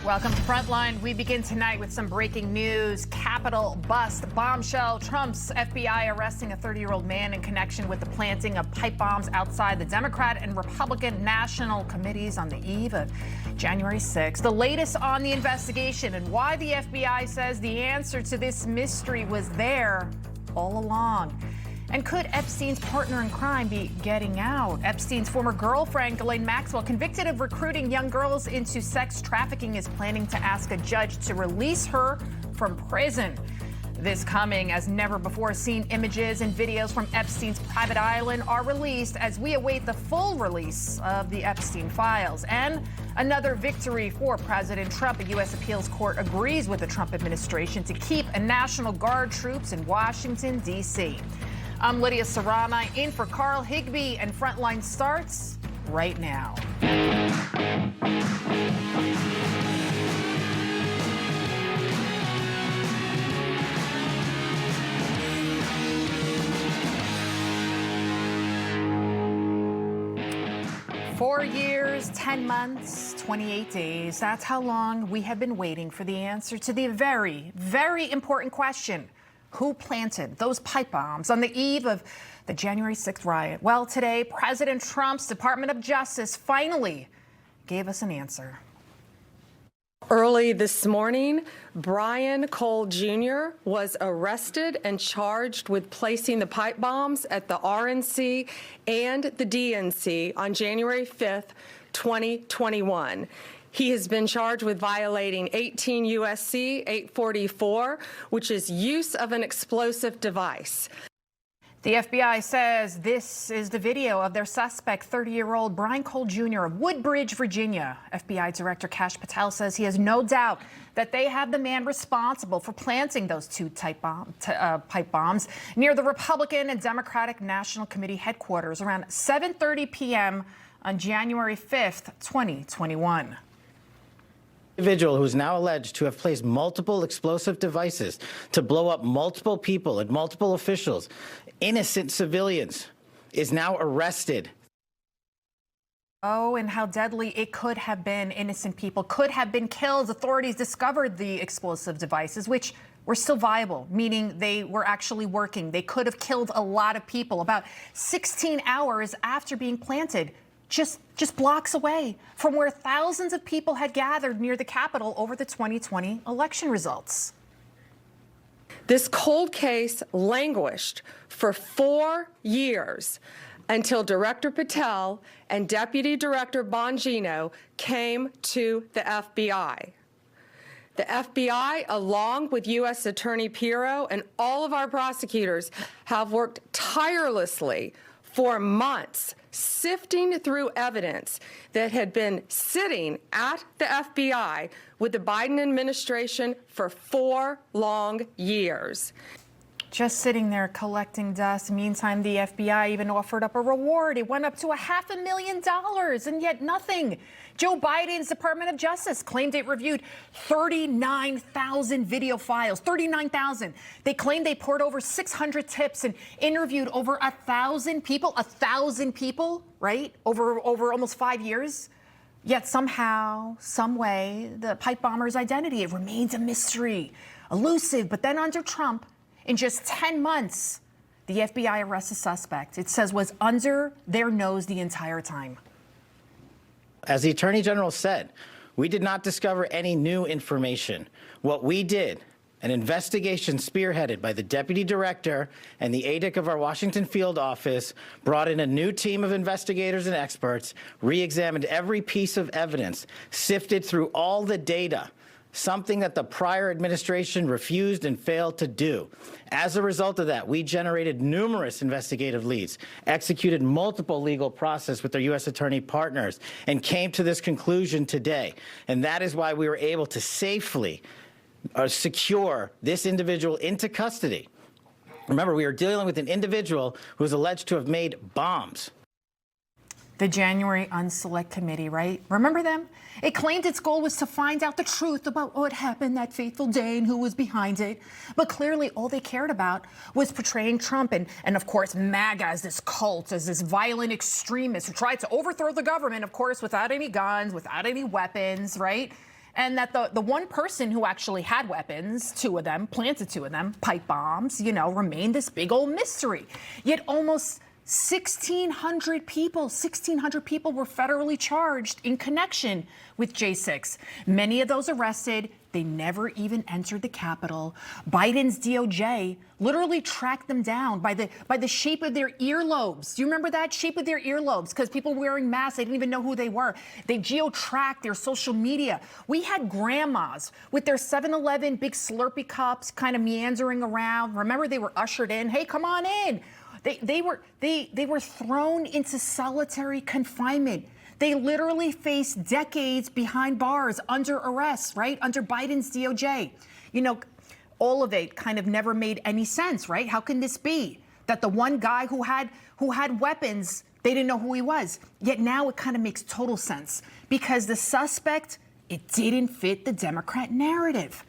Welcome to Frontline. We begin tonight with some breaking news. Capitol bust bombshell. Trump's FBI arresting a 30-year-old man in connection with the planting of pipe bombs outside the Democrat and Republican national committees on the eve of January 6th. The latest on the investigation and why the FBI says the answer to this mystery was there all along. And could Epstein's partner in crime be getting out? Epstein's former girlfriend, Ghislaine Maxwell, convicted of recruiting young girls into sex trafficking, is planning to ask a judge to release her from prison. This coming as never before seen images and videos from Epstein's private island are released as we await the full release of the Epstein files. And another victory for President Trump. A U.S. appeals court agrees with the Trump administration to keep a National Guard troops in Washington, D.C. I'm Lidia Curanaj in for Carl Higbie, and Frontline starts right now. Four years, 10 months, 28 days. That's how long we have been waiting for the answer to the very, very important question. Who planted those pipe bombs on the eve of the January 6th riot? Well, today, President Trump's Department of Justice finally gave us an answer. Early this morning, Brian Cole Jr. was arrested and charged with placing the pipe bombs at the RNC and the DNC on January 5th, 2021. He has been charged with violating 18 U.S.C. 844, which is use of an explosive device. The FBI says this is the video of their suspect, 30-year-old Brian Cole Jr. of Woodbridge, Virginia. FBI Director Kash Patel says he has no doubt that they have the man responsible for planting those two pipe bombs near the Republican and Democratic National Committee headquarters around 7:30 p.m. on January 5th, 2021. Individual who is now alleged to have placed multiple explosive devices to blow up multiple people and multiple officials, innocent civilians, is now arrested. Oh, and how deadly it could have been. Innocent people could have been killed. Authorities discovered the explosive devices, which were still viable, meaning they were actually working. They could have killed a lot of people about 16 hours after being planted. Just blocks away from where thousands of people had gathered near the Capitol over the 2020 election results. This cold case languished for 4 years until Director Patel and Deputy Director Bongino came to the FBI. The FBI, along with U.S. Attorney Pirro and all of our prosecutors, have worked tirelessly for months, sifting through evidence that had been sitting at the FBI with the Biden administration for 4 long years. Just sitting there collecting dust. Meantime, the FBI even offered up a reward. It went up to $500,000, and yet nothing. Joe Biden's Department of Justice claimed it reviewed 39,000 video files, 39,000. They claimed they poured over 600 tips and interviewed over 1,000 people, right? Over almost 5 years. Yet somehow, some way, the pipe bomber's identity, it remains a mystery, elusive. But then under Trump, in just 10 months, the FBI arrests a suspect it says was under their nose the entire time. As the Attorney General said, we did not discover any new information. What we did, an investigation spearheaded by the Deputy Director and the ADIC of our Washington field office, brought in a new team of investigators and experts, re-examined every piece of evidence, sifted through all the data, something that the prior administration refused and failed to do. As a result of that, we generated numerous investigative leads, executed multiple legal process with their U.S. attorney partners, and came to this conclusion today. And that is why we were able to safely secure this individual into custody. Remember, we are dealing with an individual who is alleged to have made bombs. The January Unselect Committee, right? Remember them? It claimed its goal was to find out the truth about what happened that fateful day and who was behind it. But clearly all they cared about was portraying Trump and of course, MAGA as this cult, as this violent extremist who tried to overthrow the government, of course, without any guns, without any weapons, right? And that the one person who actually had weapons, two of them, planted two of them, pipe bombs, you know, remained this big old mystery. Yet almost 1,600 people were federally charged in connection with J6. Many of those arrested, they never even entered the Capitol. Biden's DOJ literally tracked them down by the shape of their earlobes. Do you remember that shape of their earlobes? Because people wearing masks, they didn't even know who they were. They geo-tracked their social media. We had grandmas with their 7-Eleven big Slurpee cups kind of meandering around. Remember, they were ushered in. Hey, come on in. They were thrown into solitary confinement. They literally faced decades behind bars under arrest, right? Under Biden's DOJ. You know, all of it kind of never made any sense, right? How can this be that the one guy who had weapons, they didn't know who he was? Yet now it kind of makes total sense because the suspect, it didn't fit the Democrat narrative.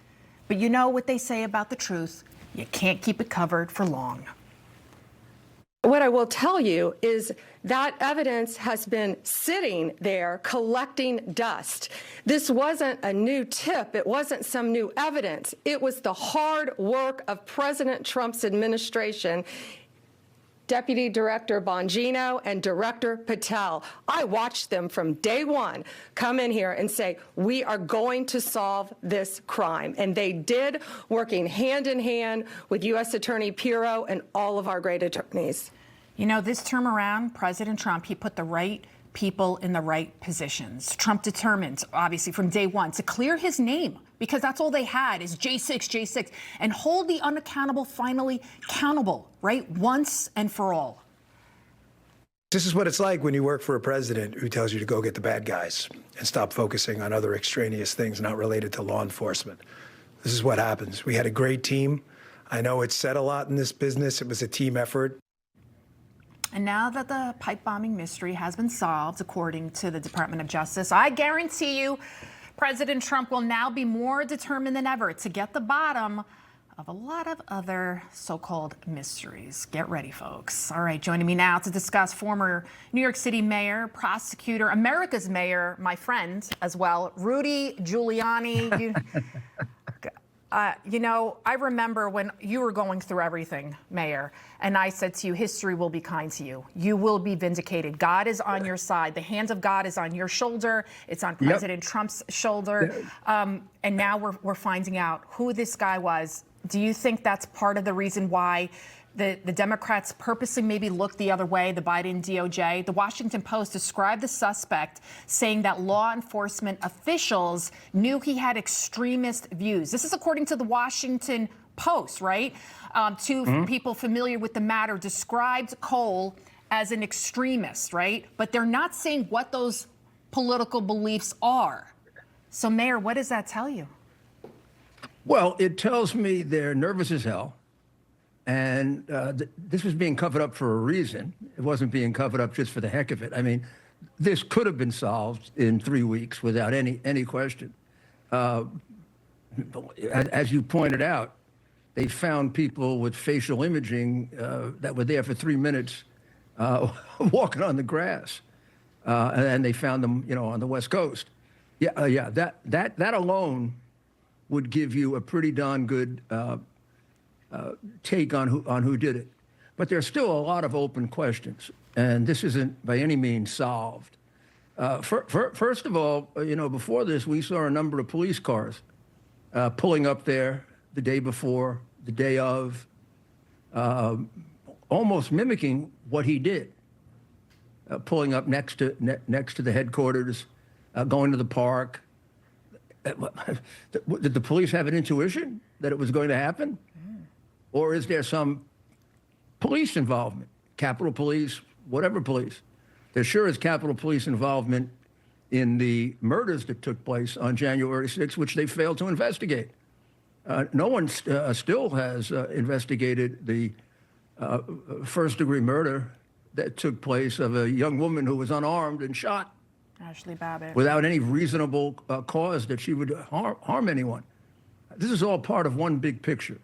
But you know what they say about the truth? You can't keep it covered for long. What I will tell you is that evidence has been sitting there collecting dust. This wasn't a new tip. It wasn't some new evidence. It was the hard work of President Trump's administration, Deputy Director Bongino and Director Patel. I watched them from day one come in here and say, we are going to solve this crime. And they did, working hand in hand with U.S. Attorney Pirro and all of our great attorneys. You know, this term around, President Trump, he put the right people in the right positions. Trump determined, obviously, from day one to clear his name, because that's all they had is J6, and hold the unaccountable finally accountable, right? Once and for all. This is what it's like when you work for a president who tells you to go get the bad guys and stop focusing on other extraneous things not related to law enforcement. This is what happens. We had a great team. I know it's said a lot in this business. It was a team effort. And now that the pipe bombing mystery has been solved, according to the Department of Justice, I guarantee you President Trump will now be more determined than ever to get the bottom of a lot of other so-called mysteries. Get ready, folks. All right, joining me now to discuss former New York City mayor, prosecutor, America's mayor, my friend as well, Rudy Giuliani. You know, I remember when you were going through everything, Mayor, and I said to you, history will be kind to you. You will be vindicated. God is on your side. The hand of God is on your shoulder. It's on President Trump's shoulder. And now we're finding out who this guy was. Do you think that's part of the reason why the Democrats purposely maybe looked the other way, the Biden DOJ? The Washington Post described the suspect saying that law enforcement officials knew he had extremist views. This is according to the Washington Post, right? Two people familiar with the matter described Cole as an extremist, right? But they're not saying what those political beliefs are. So, Mayor, what does that tell you? Well, it tells me they're nervous as hell. And this was being covered up for a reason. It wasn't being covered up just for the heck of it. I mean, this could have been solved in 3 weeks without any question. As you pointed out, they found people with facial imaging that were there for 3 minutes walking on the grass. And they found them, you know, on the West Coast. That alone would give you a pretty darn good take on who did it. But there's still a lot of open questions, and this isn't by any means solved. First of all, you know, before this, we saw a number of police cars pulling up there the day before, the day of, almost mimicking what he did, pulling up next to the headquarters, going to the park. Did the police have an intuition that it was going to happen? Or is there some police involvement, Capitol Police, whatever police? There sure is Capitol Police involvement in the murders that took place on January 6th, which they failed to investigate. No one still has investigated the first-degree murder that took place of a young woman who was unarmed and shot Ashley Babbitt, without any reasonable cause that she would harm anyone. This is all part of one big picture.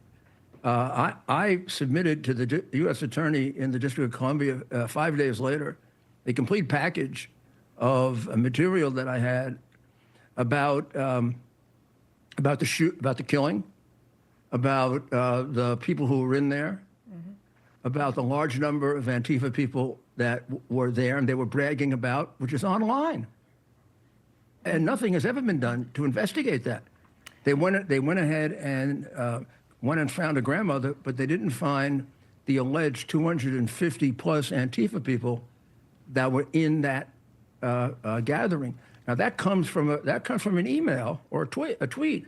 I submitted to the U.S. Attorney in the District of Columbia 5 days later a complete package of material that I had about about the killing, about the people who were in there, about the large number of Antifa people that were there and they were bragging about, which is online. And nothing has ever been done to investigate that. They went ahead and went and found a grandmother, but they didn't find the alleged 250 plus Antifa people that were in that gathering. Now that comes from an email or a tweet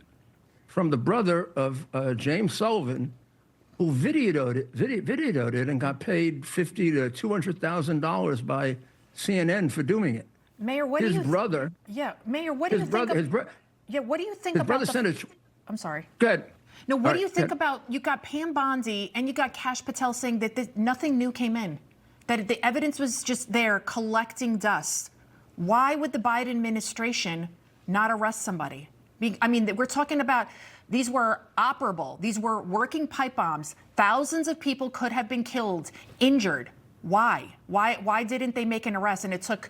from the brother of James Sullivan, who videoed it and got paid $50,000 to $200,000 by CNN for doing it. Mayor, what do you? His brother. Yeah, Mayor, what do you think? Yeah, what do you think about brother sent a. I'm sorry. Go ahead. No, what do you think about? You got Pam Bondi and you got Kash Patel saying that nothing new came in, that the evidence was just there collecting dust. Why would the Biden administration not arrest somebody? I mean, we're talking about these were operable. These were working pipe bombs. Thousands of people could have been killed, injured. Why? Why didn't they make an arrest? And it took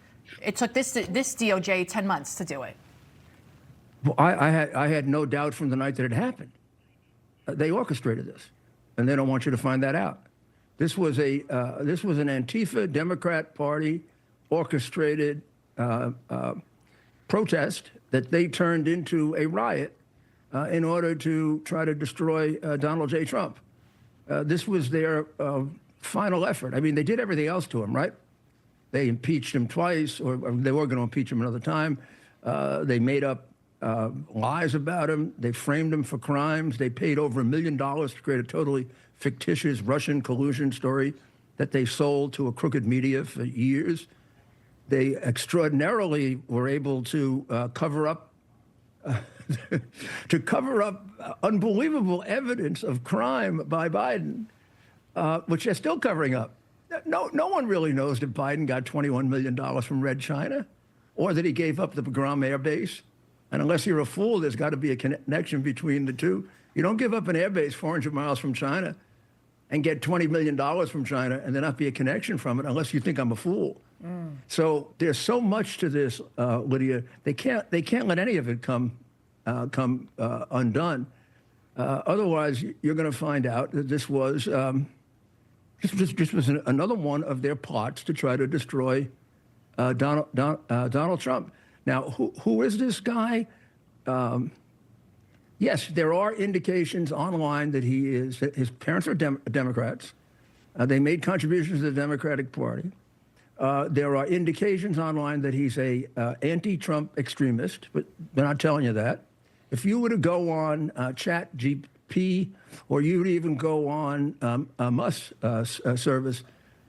this DOJ 10 months to do it. Well, I had no doubt from the night that it happened. They orchestrated this, and they don't want you to find that out. This was an Antifa Democrat Party orchestrated protest that they turned into a riot in order to try to destroy Donald J. Trump. This was their final effort. I mean, they did everything else to him, right? They impeached him twice, or they were going to impeach him another time. They made up lies about him. They framed him for crimes. They paid over $1 million to create a totally fictitious Russian collusion story that they sold to a crooked media for years. They extraordinarily were able to cover up unbelievable evidence of crime by Biden, which they're still covering up. No one really knows that Biden got $21 million from Red China, or that he gave up the Bagram Air Base. And unless you're a fool, there's got to be a connection between the two. You don't give up an air base 400 miles from China and get $20 million from China and there not be a connection from it, unless you think I'm a fool. So there's so much to this, Lydia. They can't let any of it come undone. Otherwise, you're going to find out that this was another one of their plots to try to destroy Donald Trump. Now, who is this guy? Yes, there are indications online that his parents are Democrats. They made contributions to the Democratic Party. There are indications online that he's a anti-Trump extremist, but they're not telling you that. If you were to go on ChatGPT, or you would even go on a Musk service,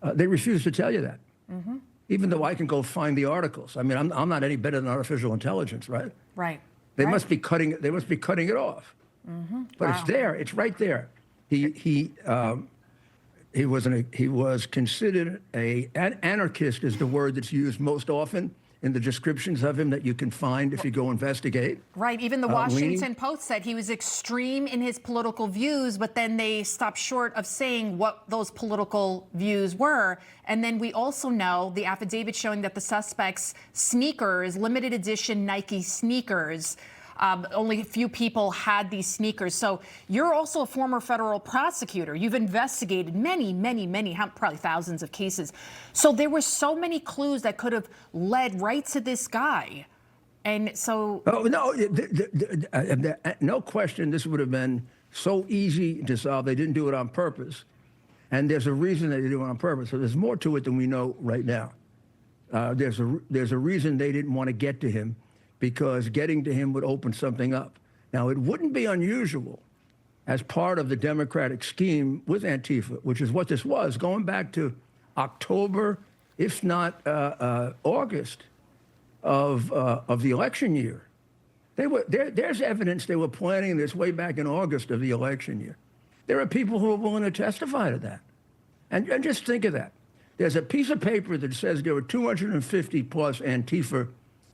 they refuse to tell you that. Mm-hmm. Even though I can go find the articles. I mean, I'm not any better than artificial intelligence, right? Right. They must be cutting it. They must be cutting it off. Mm-hmm. But It's there. It's right there. He was considered an anarchist, is the word that's used most often in the descriptions of him that you can find if you go investigate. Right. Even the Washington Post said he was extreme in his political views, but then they stopped short of saying what those political views were. And then we also know the affidavit showing that the suspect's sneakers, limited edition Nike sneakers, only a few people had these sneakers. So you're also a former federal prosecutor. You've investigated many, probably thousands of cases. So there were so many clues that could have led right to this guy. And so... Oh, no, no question this would have been so easy to solve. They didn't do it on purpose. And there's a reason they didn't do it on purpose. So there's more to it than we know right now. There's a reason they didn't want to get to him, because getting to him would open something up. Now, it wouldn't be unusual as part of the Democratic scheme with Antifa, which is what this was, going back to October, if not August of the election year. There's evidence they were planning this way back in August of the election year. There are people who are willing to testify to that. And just think of that. There's a piece of paper that says there were 250 plus Antifa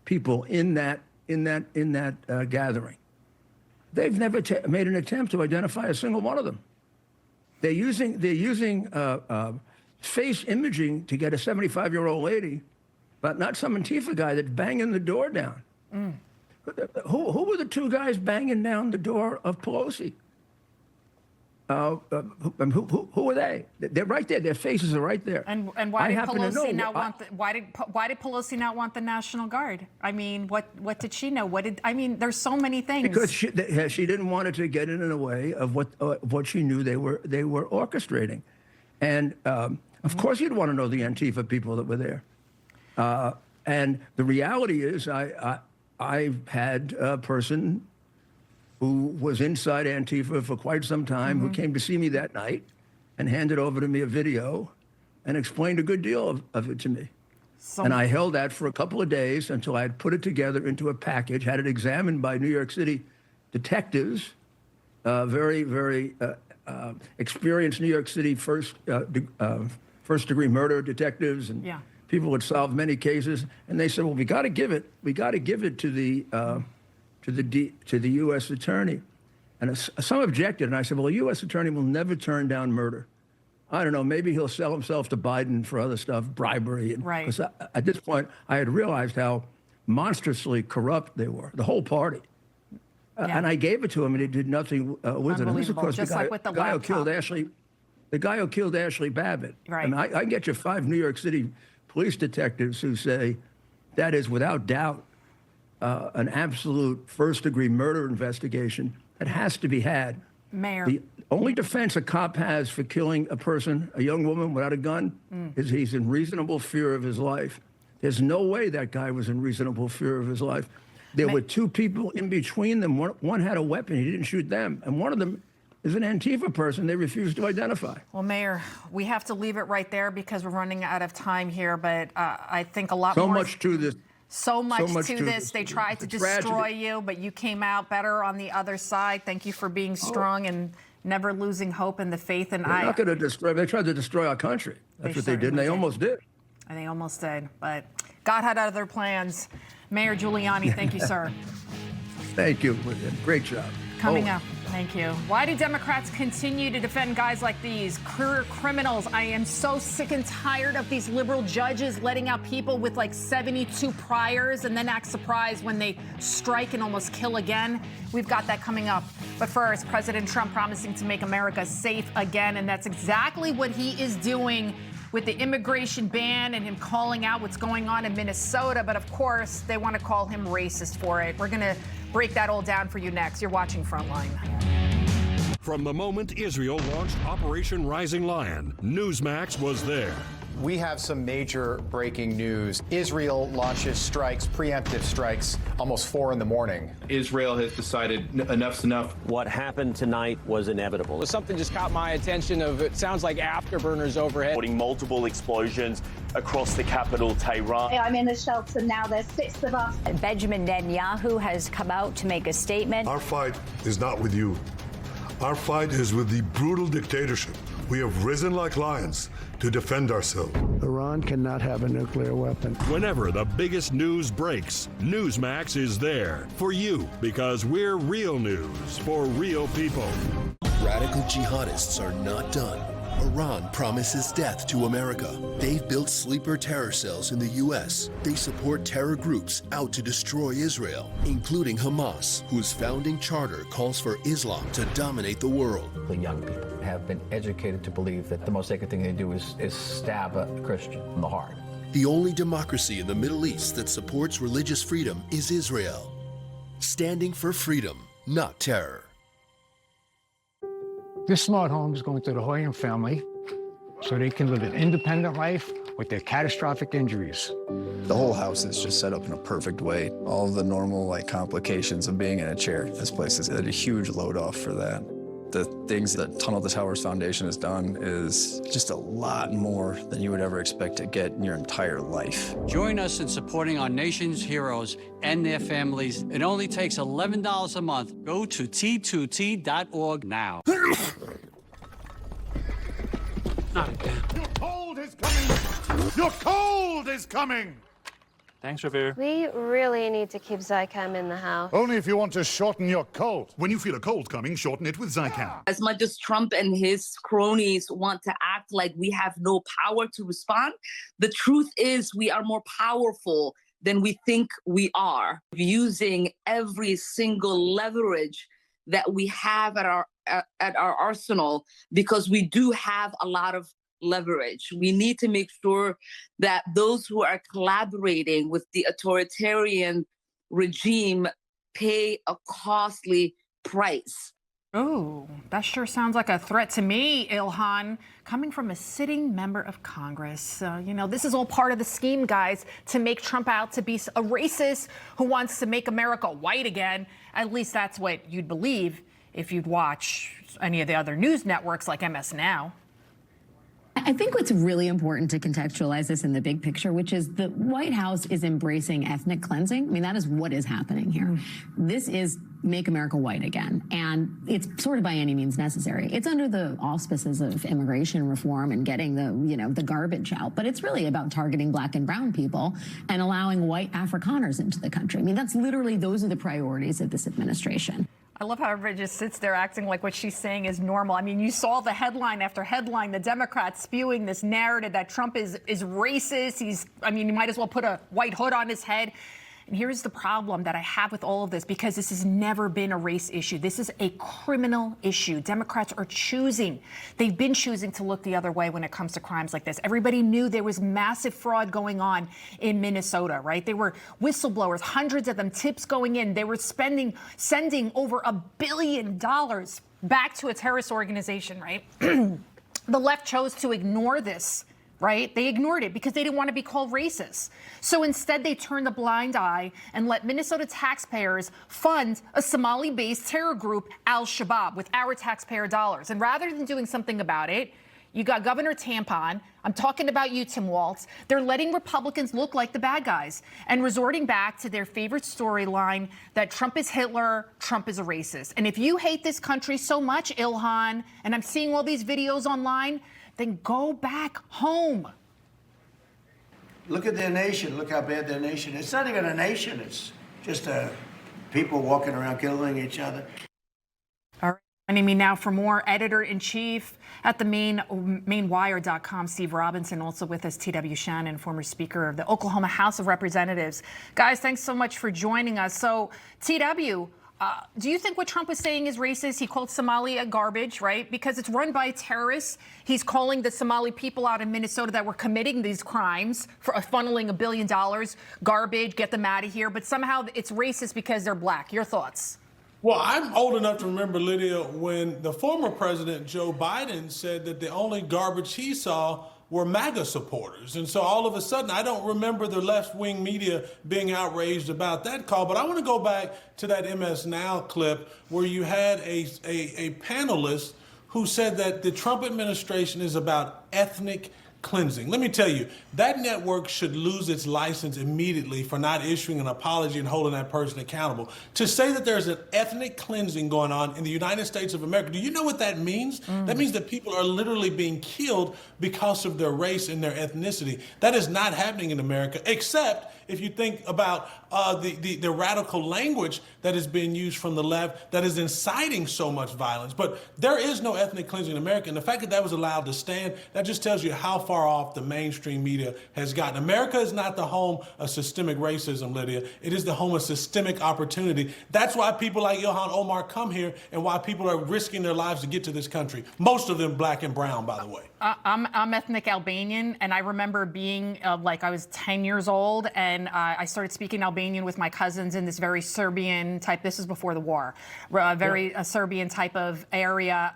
people in that gathering. They've never made an attempt to identify a single one of them. They're using face imaging to get a 75-year-old lady, but not some Antifa guy that's banging the door down. Who were the two guys banging down the door of Pelosi? Who were they? They're right there. Their faces are right there. And why did Pelosi not want why did Pelosi not want the National Guard? I mean, what did she know? There's so many things. Because she didn't want it to get in the way of what she knew they were orchestrating, and of course you'd want to know the Antifa people that were there. And the reality is, I had a person who was inside Antifa for quite some time, who came to see me that night and handed over to me a video and explained a good deal of it to me. And I held that for a couple of days until I had put it together into a package, had it examined by New York City detectives, very, very experienced New York City first-degree murder detectives and people that solved many cases. And they said, well, we got to give it to the U.S. attorney. And some objected, and I said, well, a U.S. attorney will never turn down murder. I don't know, maybe he'll sell himself to Biden for other stuff, bribery. Right. Because at this point, I had realized how monstrously corrupt they were, the whole party. And I gave it to him, and he did nothing with it. And this, of course, Just the like with the guy who laptop. killed Ashley Babbitt. Right. I mean, I can get you 5 New York City police detectives who say that is without doubt an absolute first-degree murder investigation that has to be had. Mayor. The only defense a cop has for killing a person, a young woman without a gun, is he's in reasonable fear of his life. There's no way that guy was in reasonable fear of his life. There were 2 people in between them. One had a weapon. He didn't shoot them. And one of them is an Antifa person they refused to identify. Well, Mayor, we have to leave it right there because we're running out of time here. But I think a lot So more. much to this. So much to this. They tried to destroy you, but you came out better on the other side. Thank you for being strong and never losing hope and the faith. And They're not going to destroy. They tried to destroy our country. That's what they did, and they almost did. And they almost did. But God had other plans. Mayor Giuliani, thank you, sir. Thank you, Lydia. Great job. Coming up. Thank you. Why do Democrats continue to defend guys like these, career criminals? I am so sick and tired of these liberal judges letting out people with like 72 priors and then act surprised when they strike and almost kill again. We've got that coming up. But first, President Trump promising to make America safe again, and that's exactly what he is doing with the immigration ban and him calling out what's going on in Minnesota. But of course, they want to call him racist for it. We're going to break that all down for you next. You're watching Frontline. From the moment Israel launched Operation Rising Lion, Newsmax was there. We have some major breaking news. Israel launches strikes, preemptive strikes, almost 4 in the morning. Israel has decided enough's enough. What happened tonight was inevitable. Well, something just caught my attention of it sounds like afterburners overhead. Reporting multiple explosions across the capital, Tehran. I'm in a shelter now. There's 6 of us. Benjamin Netanyahu has come out to make a statement. Our fight is not with you. Our fight is with the brutal dictatorship. We have risen like lions to defend ourselves. Iran cannot have a nuclear weapon. Whenever the biggest news breaks, Newsmax is there for you because we're real news for real people. Radical jihadists are not done. Iran promises death to America. They've built sleeper terror cells in the U.S. They support terror groups out to destroy Israel, including Hamas, whose founding charter calls for Islam to dominate the world. The young people have been educated to believe that the most sacred thing they do is stab a Christian in the heart. The only democracy in the Middle East that supports religious freedom is Israel. Standing for freedom, not terror. This smart home is going to the Hoyan family so they can live an independent life with their catastrophic injuries. The whole house is just set up in a perfect way. All of the normal complications of being in a chair. This place is a huge load off for that. The things that Tunnel to Towers Foundation has done is just a lot more than you would ever expect to get in your entire life. Join us in supporting our nation's heroes and their families. It only takes $11 a month. Go to T2T.org now. Not again. Your cold is coming! Your cold is coming! Thanks, Revere. We really need to keep Zycam in the house. Only if you want to shorten your cold. When you feel a cold coming, shorten it with Zycam. As much as Trump and his cronies want to act like we have no power to respond, the truth is we are more powerful than we think we are, using every single leverage that we have at our arsenal, because we do have a lot of leverage. We need to make sure that those who are collaborating with the authoritarian regime pay a costly price. Oh, that sure sounds like a threat to me, Ilhan, coming from a sitting member of Congress. You know, this is all part of the scheme, guys, to make Trump out to be a racist who wants to make America white again. At least that's what you'd believe if you'd watch any of the other news networks like MSNOW. I think what's really important to contextualize this in the big picture, which is the White House is embracing ethnic cleansing. I mean, that is what is happening here. This is make America white again. And it's sort of by any means necessary. It's under the auspices of immigration reform and getting the garbage out. But it's really about targeting black and brown people and allowing white Afrikaners into the country. I mean, those are the priorities of this administration. I love how everybody just sits there acting like what she's saying is normal. I mean, you saw the headline after headline, the Democrats spewing this narrative that Trump is racist. You might as well put a white hood on his head. And here's the problem that I have with all of this, because this has never been a race issue. This is a criminal issue. Democrats are they've been choosing to look the other way when it comes to crimes like this. Everybody knew there was massive fraud going on in Minnesota, right? There were whistleblowers, hundreds of them, tips going in. They were sending over $1 billion back to a terrorist organization, right? The left chose to ignore this. Right? They ignored it because they didn't want to be called racist. So instead, they turned a blind eye and let Minnesota taxpayers fund a Somali-based terror group, Al-Shabaab, with our taxpayer dollars. And rather than doing something about it, you got Governor Tampon. I'm talking about you, Tim Walz. They're letting Republicans look like the bad guys and resorting back to their favorite storyline that Trump is Hitler, Trump is a racist. And if you hate this country so much, Ilhan, and I'm seeing all these videos online, then go back home. Look at their nation. Look how bad their nation is. It's not even a nation. It's just people walking around killing each other. All right. Joining me now for more, editor-in-chief at the mainwire.com, Steve Robinson. Also with us, T.W. Shannon, former Speaker of the Oklahoma House of Representatives. Guys, thanks so much for joining us. So, T.W., do you think what Trump was saying is racist? He called Somalia garbage, right? Because it's run by terrorists. He's calling the Somali people out in Minnesota that were committing these crimes for funneling $1 billion, garbage, get them out of here. But somehow it's racist because they're black. Your thoughts? Well, I'm old enough to remember, Lydia, when the former president, Joe Biden, said that the only garbage he saw were MAGA supporters. And so all of a sudden, I don't remember the left-wing media being outraged about that call. But I want to go back to that MSNOW clip where you had a panelist who said that the Trump administration is about ethnic cleansing. Let me tell you, that network should lose its license immediately for not issuing an apology and holding that person accountable. To say that there's an ethnic cleansing going on in the United States of America, do you know what that means? That means that people are literally being killed because of their race and their ethnicity. That is not happening in America, except if you think about the radical language that is being used from the left that is inciting so much violence. But there is no ethnic cleansing in America. And the fact that that was allowed to stand, that just tells you how far off the mainstream media has gotten. America is not the home of systemic racism, Lydia. It is the home of systemic opportunity. That's why people like Ilhan Omar come here and why people are risking their lives to get to this country. Most of them black and brown, by the way. I'm ethnic Albanian, and I remember being I was 10 years old, and I started speaking Albanian with my cousins in this very Serbian type, this is before the war, Serbian type of area.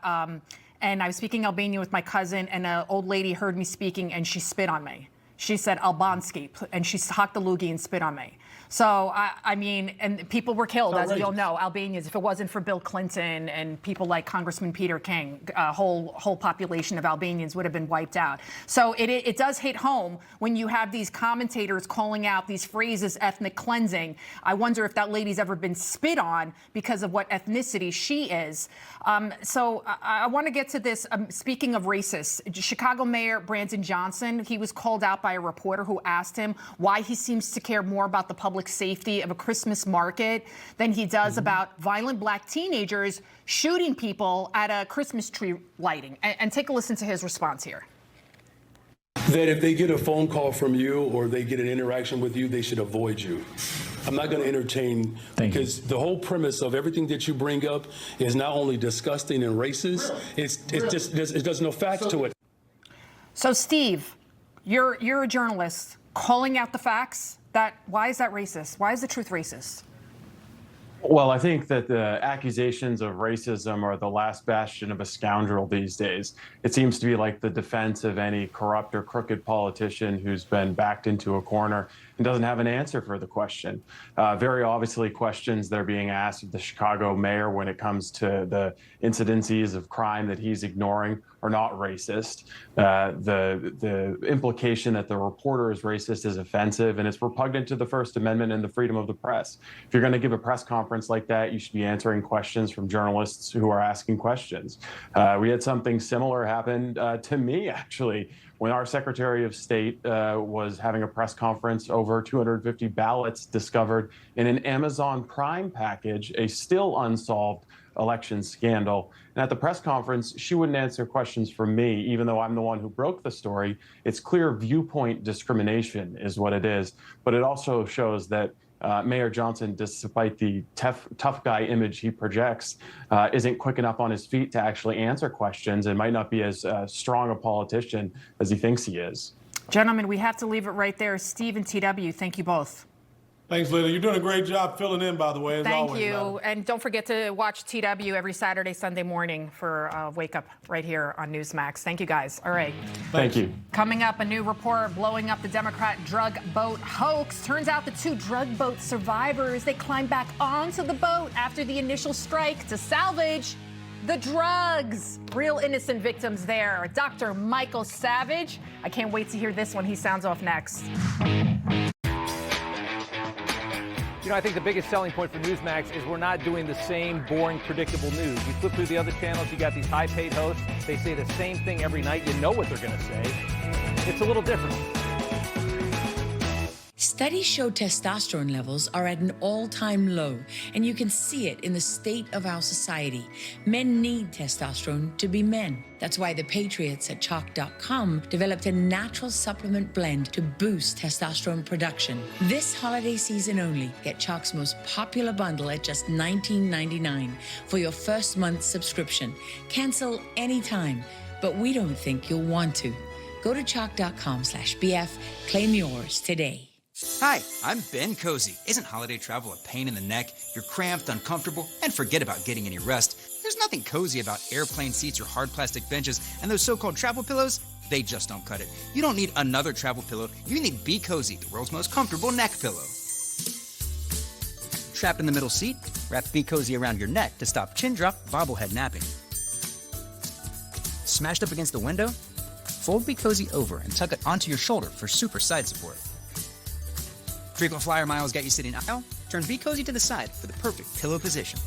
And I was speaking Albanian with my cousin, and an old lady heard me speaking, and she spit on me. She said Albanski, and she hocked the loogie and spit on me. So, I mean, and people were killed, as we all know, Albanians. If it wasn't for Bill Clinton and people like Congressman Peter King, a whole population of Albanians would have been wiped out. So it does hit home when you have these commentators calling out these phrases, ethnic cleansing. I wonder if that lady's ever been spit on because of what ethnicity she is. So I want to get to this. Speaking of racists, Chicago Mayor Brandon Johnson, he was called out by a reporter who asked him why he seems to care more about the public safety of a Christmas market than he does about violent black teenagers shooting people at a Christmas tree lighting. And take a listen to his response here. that if they get a phone call from you or they get an interaction with you, they should avoid you. I'm not going to entertain, because the whole premise of everything that you bring up is not only disgusting and racist, there's no facts to it. So, Steve, you're a journalist calling out the facts. Why is that racist? Why is the truth racist? Well, I think that the accusations of racism are the last bastion of a scoundrel these days. It seems to be like the defense of any corrupt or crooked politician who's been backed into a corner and doesn't have an answer for the question. Very obviously, questions that are being asked of the Chicago mayor when it comes to the incidences of crime that he's ignoring are not racist. The implication that the reporter is racist is offensive, and it's repugnant to the First Amendment and the freedom of the press. If you're going to give a press conference like that, you should be answering questions from journalists who are asking questions. We had something similar happen to me, actually, when our Secretary of State was having a press conference over 250 ballots discovered in an Amazon Prime package, a still unsolved election scandal. And at the press conference, she wouldn't answer questions from me, even though I'm the one who broke the story. It's clear viewpoint discrimination is what it is. But it also shows that Mayor Johnson, despite the tough guy image he projects, isn't quick enough on his feet to actually answer questions and might not be as strong a politician as he thinks he is. Gentlemen, we have to leave it right there. Steve and TW, thank you both. Thanks, Lidia. You're doing a great job filling in, by the way, as always. Thank you. And don't forget to watch TW every Saturday, Sunday morning for Wake Up right here on Newsmax. Thank you, guys. All right. Thank you. Coming up, a new report blowing up the Democrat drug boat hoax. Turns out the two drug boat survivors, they climbed back onto the boat after the initial strike to salvage the drugs. Real innocent victims there. Dr. Michael Savage. I can't wait to hear this one. He sounds off next. You know, I think the biggest selling point for Newsmax is we're not doing the same boring, predictable news. You flip through the other channels, you got these high-paid hosts. They say the same thing every night. You know what they're going to say. It's a little different. Studies show testosterone levels are at an all-time low, and you can see it in the state of our society. Men need testosterone to be men. That's why the patriots at Chalk.com developed a natural supplement blend to boost testosterone production. This holiday season only, get Chalk's most popular bundle at just $19.99 for your first month subscription. Cancel anytime, but we don't think you'll want to. Go to Chalk.com/BF, claim yours today. Hi, I'm Ben Cozy. Isn't holiday travel a pain in the neck? You're cramped, uncomfortable, and forget about getting any rest. There's nothing cozy about airplane seats or hard plastic benches, and those so-called travel pillows, they just don't cut it. You don't need another travel pillow. You need Be Cozy, the world's most comfortable neck pillow. Trapped in the middle seat? Wrap Be Cozy around your neck to stop chin drop, bobblehead napping. Smashed up against the window? Fold Be Cozy over and tuck it onto your shoulder for super side support. Frequent flyer miles got you sitting aisle? Turn Be Cozy to the side for the perfect pillow position.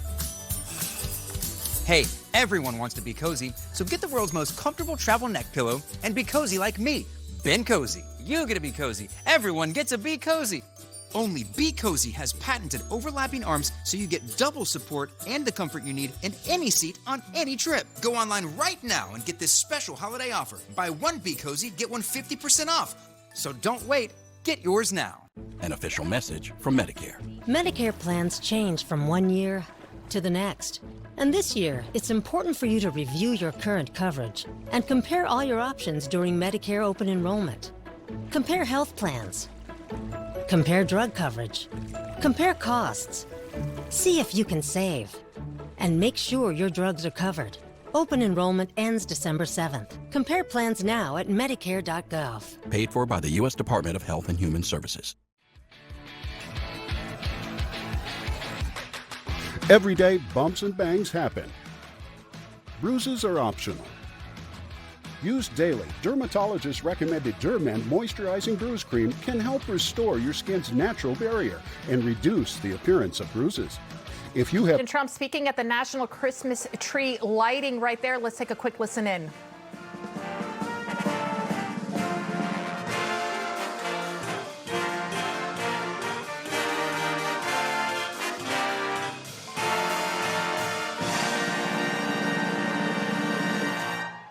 Hey, everyone wants to be cozy, so get the world's most comfortable travel neck pillow and be cozy like me, Ben Cozy. You get to be cozy. Everyone gets a Be Cozy. Only Be Cozy has patented overlapping arms so you get double support and the comfort you need in any seat on any trip. Go online right now and get this special holiday offer. Buy one Be Cozy, get one 50% off. So don't wait. Get yours now. An official message from Medicare. Medicare plans change from one year to the next. And this year, it's important for you to review your current coverage and compare all your options during Medicare open enrollment. Compare health plans. Compare drug coverage. Compare costs. See if you can save. And make sure your drugs are covered. Open enrollment ends December 7th. Compare plans now at Medicare.gov. Paid for by the U.S. Department of Health and Human Services. Every day, bumps and bangs happen. Bruises are optional. Used daily, dermatologist recommended Dermend Moisturizing Bruise Cream can help restore your skin's natural barrier and reduce the appearance of bruises. If you have Trump speaking at the National Christmas Tree lighting right there. Let's take a quick listen in.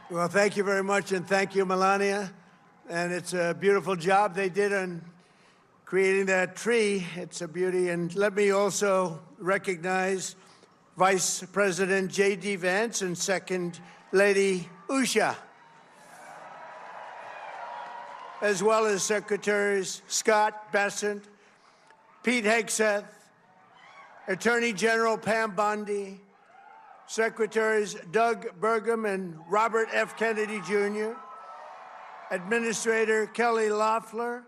Well, thank you very much, and thank you, Melania. And it's a beautiful job they did on creating that tree. It's a beauty. And let me also recognize Vice President J.D. Vance and Second Lady Usha, as well as Secretaries Scott Bessent, Pete Hegseth, Attorney General Pam Bondi, Secretaries Doug Burgum and Robert F. Kennedy Jr., Administrator Kelly Loeffler,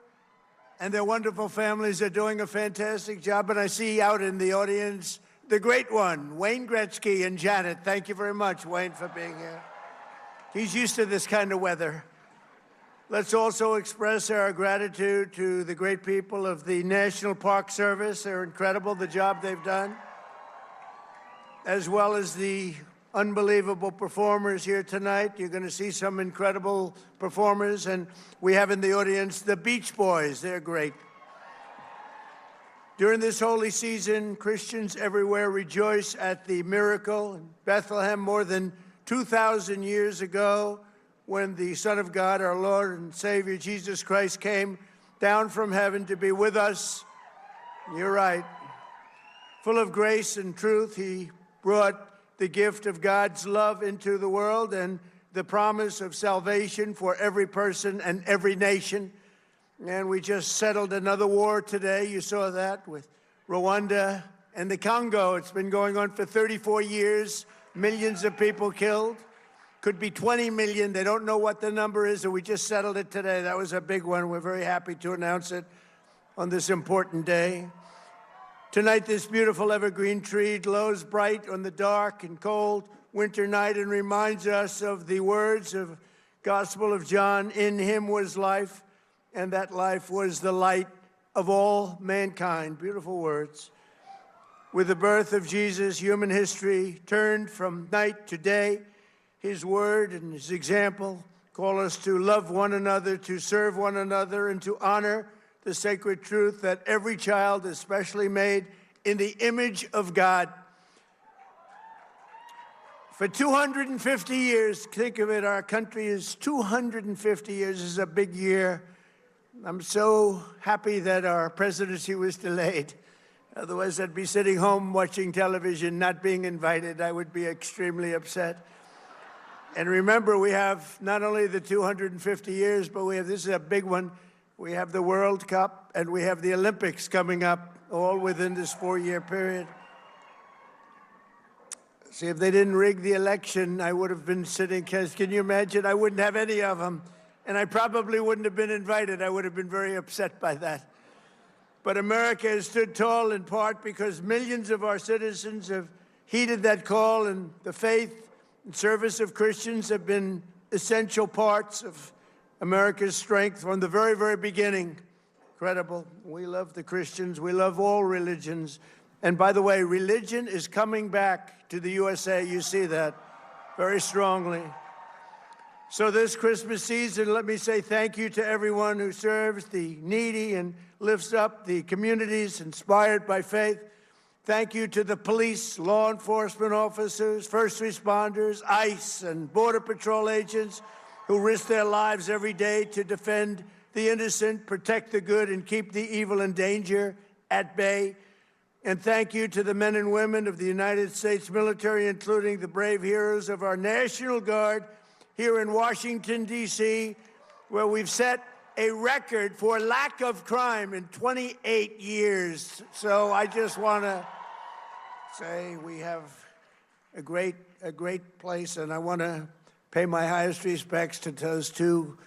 and their wonderful families are doing a fantastic job. And I see out in the audience the great one, Wayne Gretzky and Janet. Thank you very much, Wayne, for being here. He's used to this kind of weather. Let's also express our gratitude to the great people of the National Park Service. They're incredible, the job they've done, as well as the unbelievable performers here tonight. You're going to see some incredible performers, and we have in the audience the Beach Boys. They're great. During this holy season, Christians everywhere rejoice at the miracle in Bethlehem more than 2,000 years ago, when the Son of God, our Lord and Savior, Jesus Christ, came down from heaven to be with us. You're right. Full of grace and truth, he brought the gift of God's love into the world and the promise of salvation for every person and every nation. And we just settled another war today. You saw that with Rwanda and the Congo. It's been going on for 34 years. Millions of people killed. Could be 20 million. They don't know what the number is, and we just settled it today. That was a big one. We're very happy to announce it on this important day. Tonight, this beautiful evergreen tree glows bright on the dark and cold winter night and reminds us of the words of Gospel of John, "In him was life, and that life was the light of all mankind." Beautiful words. With the birth of Jesus, human history turned from night to day. His word and his example call us to love one another, to serve one another, and to honor the sacred truth that every child is specially made in the image of God. For 250 years, think of it, our country is 250 years. This is a big year. I'm so happy that our presidency was delayed. Otherwise, I'd be sitting home watching television, not being invited. I would be extremely upset. And remember, we have not only the 250 years, but this is a big one. We have the World Cup and we have the Olympics coming up, all within this 4-year period. See, if they didn't rig the election, I would have been sitting, can you imagine? I wouldn't have any of them. And I probably wouldn't have been invited. I would have been very upset by that. But America has stood tall in part because millions of our citizens have heeded that call, and the faith and service of Christians have been essential parts of America's strength from the very, very beginning. Incredible. We love the Christians. We love all religions. And by the way, religion is coming back to the USA. You see that very strongly. So this Christmas season, let me say thank you to everyone who serves the needy and lifts up the communities inspired by faith. Thank you to the police, law enforcement officers, first responders, ICE, and Border Patrol agents who risk their lives every day to defend the innocent, protect the good, and keep the evil and danger at bay. And thank you to the men and women of the United States military, including the brave heroes of our National Guard here in Washington, D.C., where we've set a record for lack of crime in 28 years. So I just want to say we have a great place, and I want to pay my highest respects to those two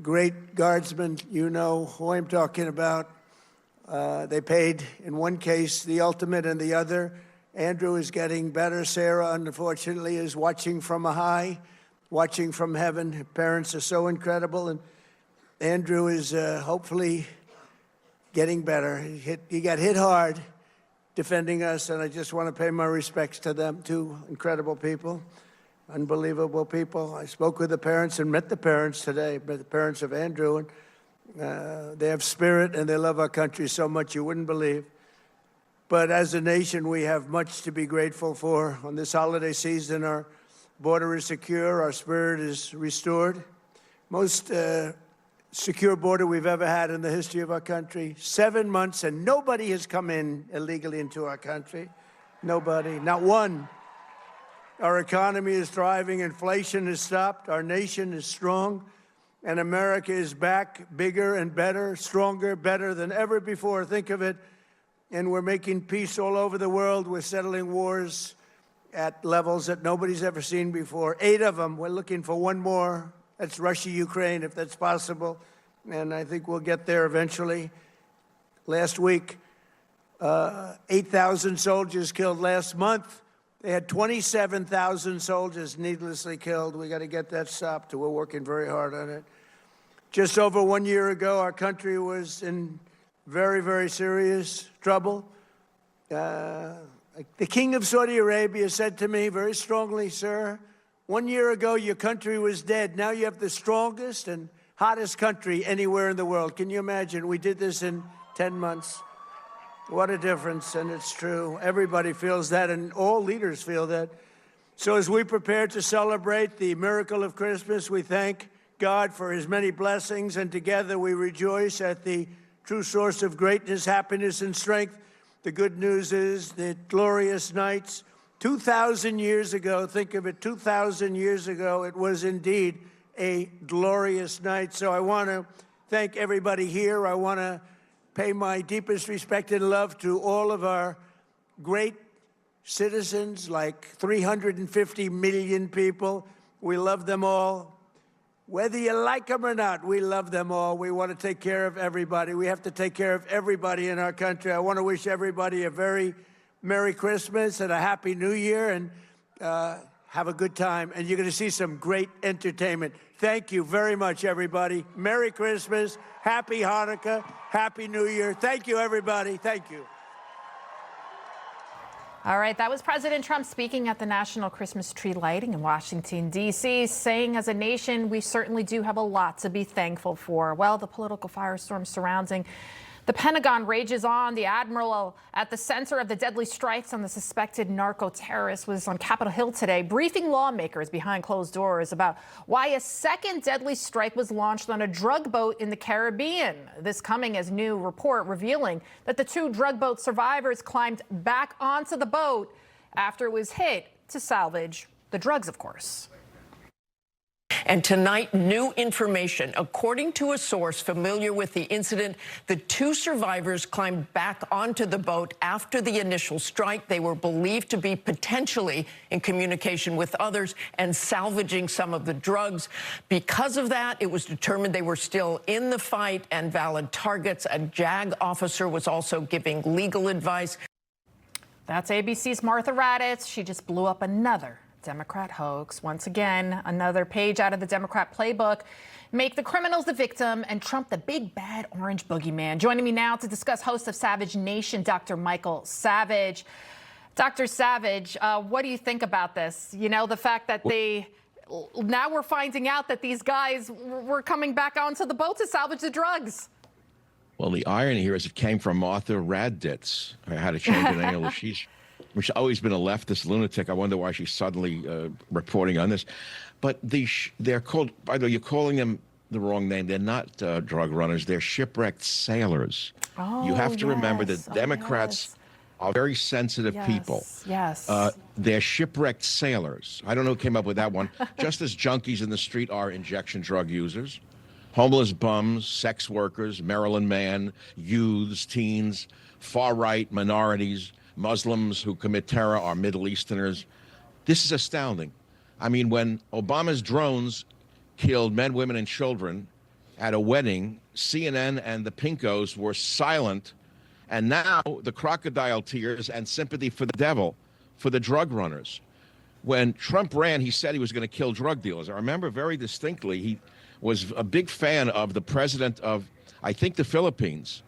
great guardsmen. You know who I'm talking about. They paid, in one case, the ultimate, and the other. Andrew is getting better. Sarah, unfortunately, is watching from a high, watching from heaven. Her parents are so incredible, and Andrew is hopefully getting better. He got hit hard defending us, and I just want to pay my respects to them, two incredible people, unbelievable people. I spoke with the parents and met the parents today, the parents of Andrew, and they have spirit and they love our country so much you wouldn't believe. But as a nation, we have much to be grateful for. On this holiday season, our border is secure, our spirit is restored. Most secure border we've ever had in the history of our country. 7 months, and nobody has come in illegally into our country. Nobody, not one. Our economy is thriving. Inflation has stopped. Our nation is strong. And America is back bigger and better, stronger, better than ever before. Think of it. And we're making peace all over the world. We're settling wars at levels that nobody's ever seen before. 8 of them. We're looking for one more. That's Russia, Ukraine, if that's possible. And I think we'll get there eventually. Last week, 8,000 soldiers killed. Last month, they had 27,000 soldiers needlessly killed. We got to get that stopped. We're working very hard on it. Just over 1 year ago, our country was in very, very serious trouble. The King of Saudi Arabia said to me very strongly, sir, 1 year ago, your country was dead. Now you have the strongest and hottest country anywhere in the world. Can you imagine? We did this in 10 months. What a difference, and it's true. Everybody feels that, and all leaders feel that. So as we prepare to celebrate the miracle of Christmas, we thank God for his many blessings, and together we rejoice at the true source of greatness, happiness, and strength. The good news is that glorious nights 2,000 years ago, think of it, 2,000 years ago, it was indeed a glorious night. So I want to thank everybody here. I want to pay my deepest respect and love to all of our great citizens, like 350 million people. We love them all. Whether you like them or not, we love them all. We want to take care of everybody. We have to take care of everybody in our country. I want to wish everybody a very Merry Christmas and a Happy New Year, and have a good time. And you're going to see some great entertainment. Thank you very much, everybody. Merry Christmas, Happy Hanukkah, Happy New Year. Thank you, everybody. Thank you. All right, that was President Trump speaking at the National Christmas Tree Lighting in Washington, D.C., saying as a nation, we certainly do have a lot to be thankful for. Well, the political firestorm surrounding the Pentagon rages on. The admiral at the center of the deadly strikes on the suspected narco-terrorist was on Capitol Hill today, briefing lawmakers behind closed doors about why a second deadly strike was launched on a drug boat in the Caribbean. This coming as new report revealing that the 2 drug boat survivors climbed back onto the boat after it was hit to salvage the drugs, of course. And tonight, new information. According to a source familiar with the incident, the 2 survivors climbed back onto the boat after the initial strike. They were believed to be potentially in communication with others and salvaging some of the drugs. Because of that, it was determined they were still in the fight and valid targets. A JAG officer was also giving legal advice. That's ABC's Martha Raddatz. She just blew up another Democrat hoax. Once again, another page out of the Democrat playbook. Make the criminals the victim and Trump the big bad orange boogeyman. Joining me now to discuss, host of Savage Nation, Dr. Michael Savage. Dr. Savage, what do you think about this? You know, the fact that now we're finding out that these guys were coming back onto the boat to salvage the drugs. Well, the irony here is it came from Martha Raddatz. I had to change the name. She's always been a leftist lunatic. I wonder why she's suddenly reporting on this. But they're called, by the way, you're calling them the wrong name. They're not drug runners. They're shipwrecked sailors. Oh, you have to remember that Democrats are very sensitive people. Yes. They're shipwrecked sailors. I don't know who came up with that one. Just as junkies in the street are injection drug users, homeless bums, sex workers, Maryland man, youths, teens, far-right minorities, Muslims who commit terror are Middle Easterners. This is astounding. I mean, when Obama's drones killed men, women, and children at a wedding, CNN and the Pinkos were silent, and now the crocodile tears and sympathy for the devil, for the drug runners. When Trump ran, he said he was going to kill drug dealers. I remember very distinctly he was a big fan of the president of, I think, the Philippines,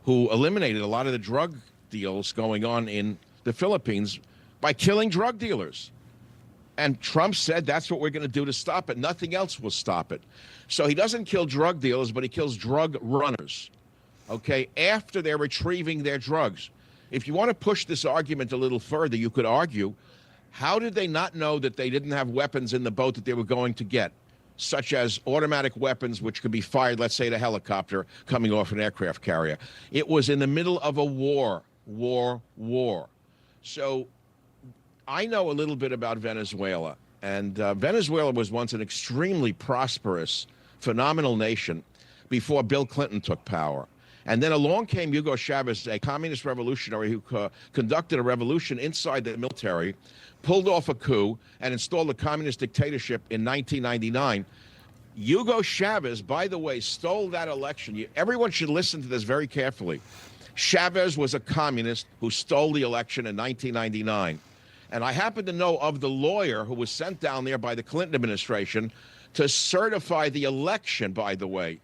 who eliminated a lot of the drug deals going on in the Philippines by killing drug dealers. And Trump said that's what we're going to do to stop it. Nothing else will stop it. So he doesn't kill drug dealers, but he kills drug runners, okay, after they're retrieving their drugs. If you want to push this argument a little further, you could argue, how did they not know that they didn't have weapons in the boat that they were going to get? such as automatic weapons, which could be fired, let's say, at a helicopter coming off an aircraft carrier. It was in the middle of a war. So I know a little bit about Venezuela, and Venezuela was once an extremely prosperous, phenomenal nation before Bill Clinton took power. And then along came Hugo Chavez, a communist revolutionary who conducted a revolution inside the military, pulled off a coup, and installed a communist dictatorship in 1999. Hugo Chavez, by the way, stole that election. Everyone should listen to this very carefully. Chavez was a communist who stole the election in 1999. And I happen to know of the lawyer who was sent down there by the Clinton administration to certify the election, by the way.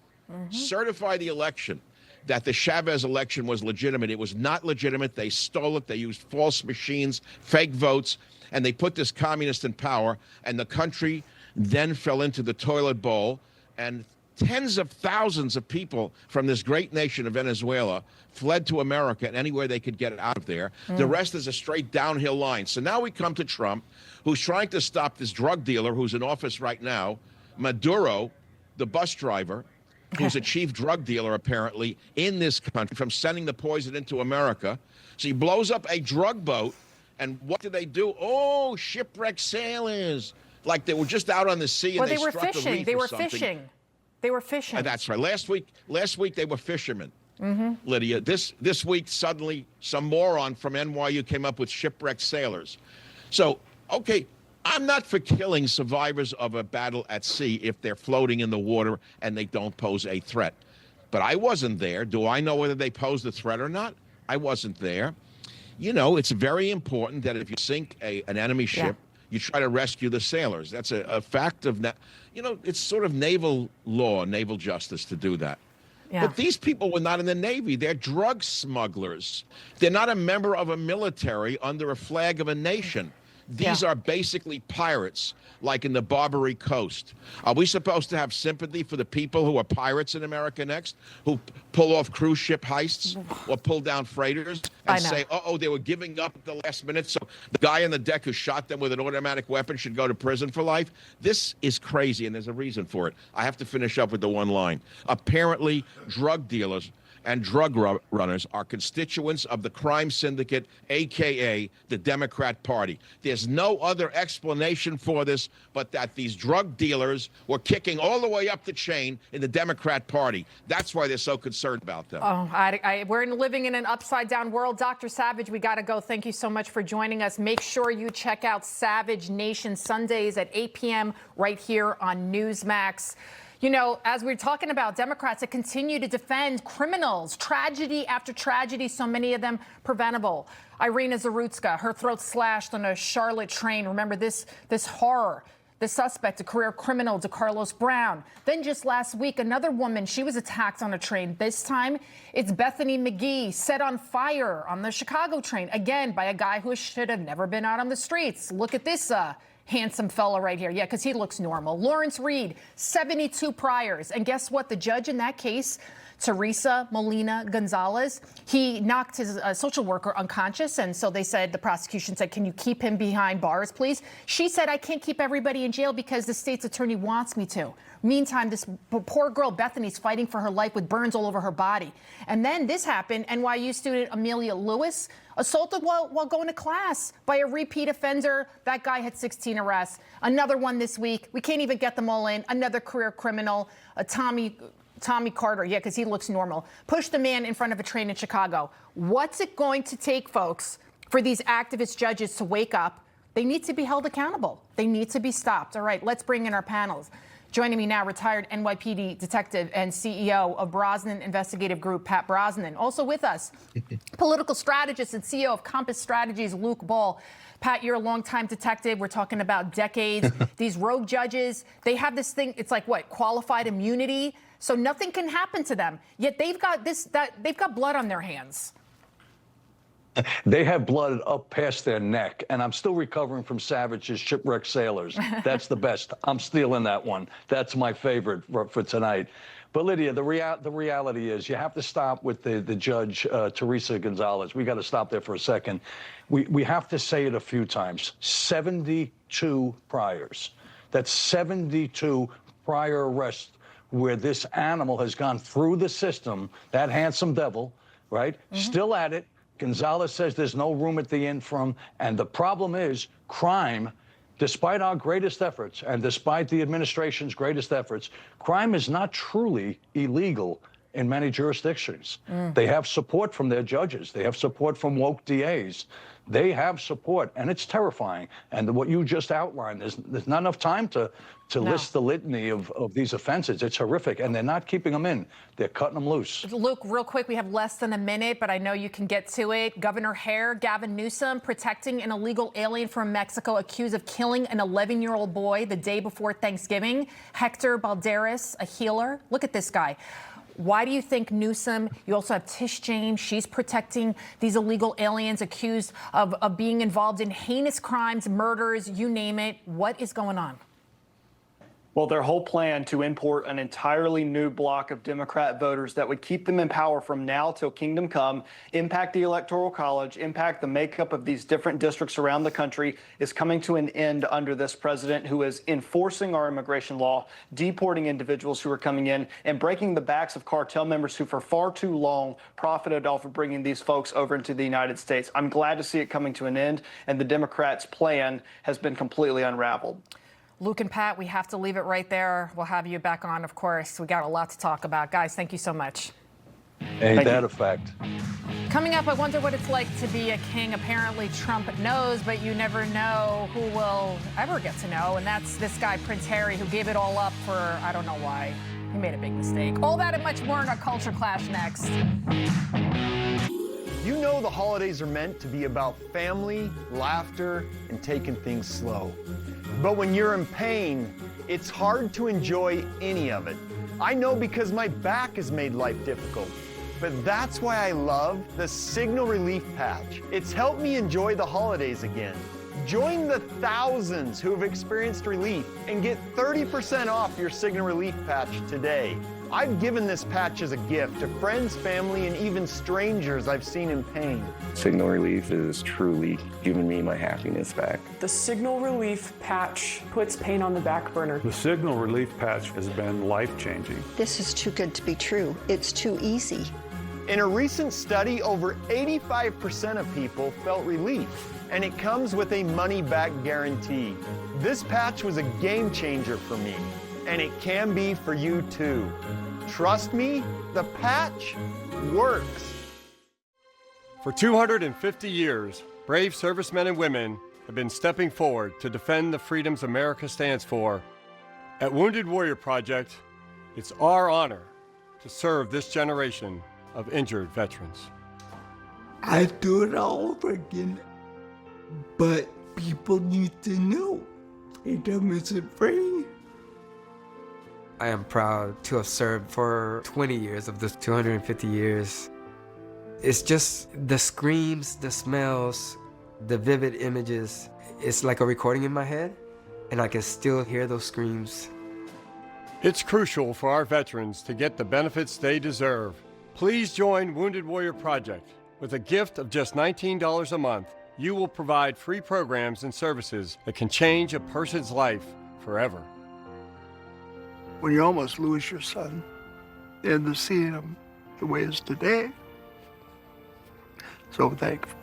Certify the election, that the Chavez election was legitimate. It was not legitimate. They stole it. They used false machines, fake votes, and they put this communist in power. And the country then fell into the toilet bowl. And tens of thousands of people from this great nation of Venezuela fled to America and anywhere they could get out of there. The rest is a straight downhill line. So now we come to Trump, who's trying to stop this drug dealer who's in office right now, Maduro, the bus driver, who's a chief drug dealer, apparently, in this country, from sending the poison into America. So he blows up a drug boat, and what do? Oh, shipwrecked sailors. Like they were just out on the sea and they struck a reef They or were something. fishing. They were fishing. That's right. Last week they were fishermen. Lydia, this week suddenly some moron from NYU came up with shipwrecked sailors. So, okay, I'm not for killing survivors of a battle at sea if they're floating in the water and they don't pose a threat. But I wasn't there. Do I know whether they posed a threat or not? I wasn't there. You know, it's very important that if you sink an enemy ship, you try to rescue the sailors. That's a fact of, it's sort of naval law, naval justice to do that. But these people were not in the Navy. They're drug smugglers. They're not a member of a military under a flag of a nation. These are basically pirates, like in the Barbary Coast. Are we supposed to have sympathy for the people who are pirates in America next, who pull off cruise ship heists or pull down freighters and say, they were giving up at the last minute, so the guy on the deck who shot them with an automatic weapon should go to prison for life? This is crazy, and there's a reason for it. I have to finish up with the one line. Apparently, drug dealers and drug runners are constituents of the crime syndicate, a.k.a. the Democrat Party. There's no other explanation for this but that these drug dealers were kicking all the way up the chain in the Democrat Party. That's why they're so concerned about them. We're living in an upside-down world. Dr. Savage, we got to go. Thank you so much for joining us. Make sure you check out Savage Nation Sundays at 8 p.m. right here on Newsmax. You know, as we're talking about Democrats that continue to defend criminals, tragedy after tragedy, so many of them preventable. Irina Zarutska, her throat slashed on a Charlotte train. Remember this horror. The suspect, a career criminal, DeCarlos Brown. Then just last week, another woman, she was attacked on a train. This time, it's Bethany McGee, set on fire on the Chicago train, again, by a guy who should have never been out on the streets. Look at this handsome fella right here. Yeah, because he looks normal. Lawrence Reed, 72 priors. And guess what? The judge in that case, Teresa Molina Gonzalez, he knocked his social worker unconscious. And so they said, the prosecution said, can you keep him behind bars, please? She said, I can't keep everybody in jail because the state's attorney wants me to. Meantime, this poor girl, Bethany's fighting for her life with burns all over her body. And then this happened. NYU student Amelia Lewis assaulted while going to class by a repeat offender. That guy had 16 arrests. Another one this week. We can't even get them all in. Another career criminal, Tommy Carter, yeah, because he looks normal, pushed a man in front of a train in Chicago. What's it going to take, folks, for these activist judges to wake up? They need to be held accountable. They need to be stopped. All right, let's bring in our panels. Joining me now, retired NYPD detective and CEO of Brosnan Investigative Group, Pat Brosnan. Also with us, political strategist and CEO of Compass Strategies, Luke Ball. Pat, you're a longtime detective. We're talking about decades. These rogue judges, they have this thing, it's like what, qualified immunity? So nothing can happen to them. Yet they've got they've got blood on their hands. They have blood up past their neck, and I'm still recovering from Savage's shipwrecked sailors. That's the best. I'm stealing that one. That's my favorite for tonight. But Lydia, the reality is you have to stop with the judge, Teresa Gonzalez. We got to stop there for a second. We have to say it a few times. 72 priors. That's 72 prior arrests where this animal has gone through the system, that handsome devil, right? Still at it. Gonzalez says there's no room at the inn for him. And the problem is crime, despite our greatest efforts and despite the administration's greatest efforts, crime is not truly illegal in many jurisdictions. They have support from their judges. They have support from woke DAs. They have support, and it's terrifying. And what you just outlined, there's not enough time to list the litany of these offenses. It's horrific, and they're not keeping them in. They're cutting them loose. Luke, real quick, we have less than a minute, but I know you can get to it. Governor Gavin Newsom, protecting an illegal alien from Mexico accused of killing an 11-year-old boy the day before Thanksgiving. Hector Balderas, a healer. Look at this guy. Why do you think Newsom, you also have Tish James, she's protecting these illegal aliens accused of being involved in heinous crimes, murders, you name it. What is going on? Well, their whole plan to import an entirely new block of Democrat voters that would keep them in power from now till kingdom come, impact the Electoral College, impact the makeup of these different districts around the country, is coming to an end under this president who is enforcing our immigration law, deporting individuals who are coming in, and breaking the backs of cartel members who for far too long profited off of bringing these folks over into the United States. I'm glad to see it coming to an end, and the Democrats' plan has been completely unraveled. Luke and Pat, we have to leave it right there. We'll have you back on, of course. We got a lot to talk about. Guys, thank you so much. Ain't that a fact? Coming up, I wonder what it's like to be a king. Apparently, Trump knows, but you never know who will ever get to know. And that's this guy, Prince Harry, who gave it all up for, I don't know why. He made a big mistake. All that and much more in our Culture Clash next. You know the holidays are meant to be about family, laughter, and taking things slow. But when you're in pain, it's hard to enjoy any of it. I know because my back has made life difficult. But that's why I love the Signal Relief Patch. It's helped me enjoy the holidays again. Join the thousands who have experienced relief and get 30% off your Signal Relief Patch today. I've given this patch as a gift to friends, family, and even strangers I've seen in pain. Signal Relief is truly giving me my happiness back. The Signal Relief Patch puts pain on the back burner. The Signal Relief Patch has been life-changing. This is too good to be true. It's too easy. In a recent study, over 85% of people felt relief, and it comes with a money-back guarantee. This patch was a game changer for me, and it can be for you too. Trust me, the patch works. For 250 years, brave servicemen and women have been stepping forward to defend the freedoms America stands for. At Wounded Warrior Project, it's our honor to serve this generation of injured veterans. I'd do it all over again, but people need to know freedom isn't free. I am proud to have served for 20 years of this 250 years. It's just the screams, the smells, the vivid images. It's like a recording in my head, and I can still hear those screams. It's crucial for our veterans to get the benefits they deserve. Please join Wounded Warrior Project. With a gift of just $19 a month, you will provide free programs and services that can change a person's life forever. When you almost lose your son, and to see him the way it's today, so thankful.